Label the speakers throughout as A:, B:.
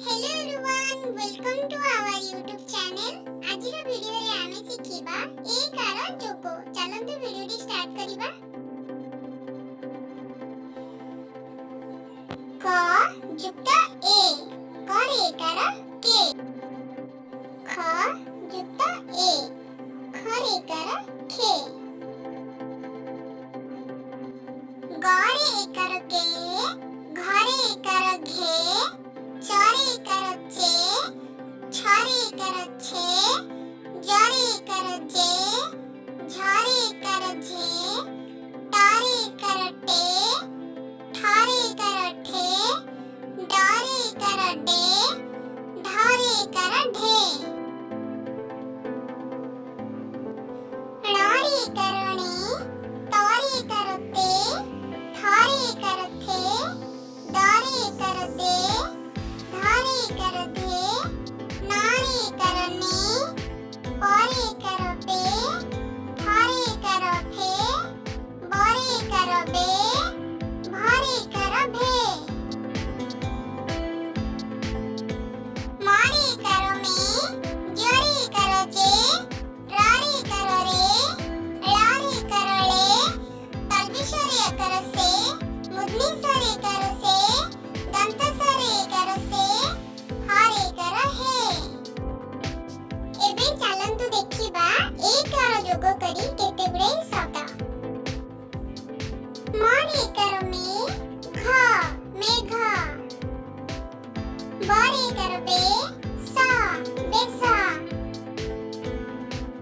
A: Hello everyone, welcome to our YouTube channel. आज video रे आमे शिखिबा ए कार जोको। चलंतु वीडियो डी स्टार्ट करिबा। क जुक्त ए कर ए कार के। ख जुक्त ए खर ए कार खे। गर ए कार के घर ए कार घे। चरे कर चे छरे कर छे जरे कर जे झरे कर झे तारे कर टे ठारे कर ठे डारे कर डे ढारे कर ढे। णारे करणे तारे कर ते थारे कर थे दारे कर दे धारे कर दे नारे करने पारे कर पे थारे कर फे बारे कर बे भारे कर भे। मारे कर में जरे कर जे रारे कर रे लारे कर ले तल्बिशरे कर से मुदनी सरे कर से दंत सरे कर से हारे कर हे। एबे चलंतु देखिबा एक कर जोग करी केते गुडे शब्द। मारे कर में घ मेघ बारे कर बे सा बेसा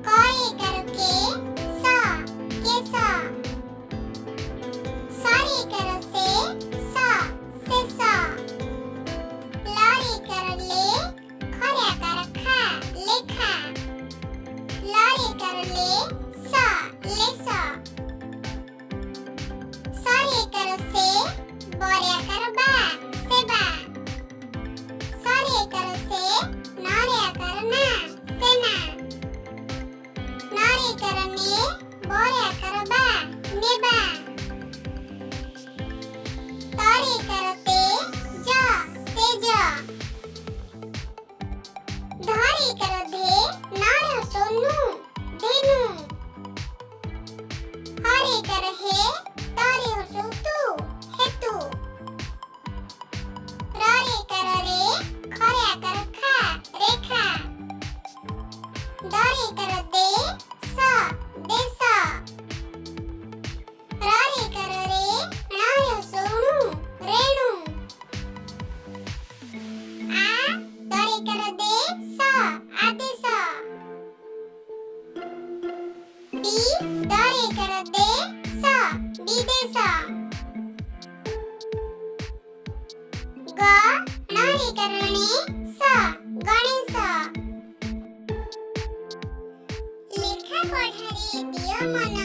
A: करे कर के सा केसा सारे कर से सा सेसा लारे कर ले खऱ्या कर खा लेखा लारे कर ले सा लेसा सारे कर से बऱ्या कर बा सेबा सारे कर से नाऱ्या कर ना सेना नारे कर ने बऱ्या कर बा नेबा तारे करते जा तेजा धारे कर दे नार सोनू धेनु हारे कर हे तारे हो तू हेतु रारे कर रे खऱ्या कर खा रेखा दारे कर दे सा देसा रारे कर रे नार सोनू रेणु आ तारे कर दे सा आदेश बी तारे कर दे सा विदेश ग नारे करणे सा गणेश। लेखा पढ़ारे दियो मन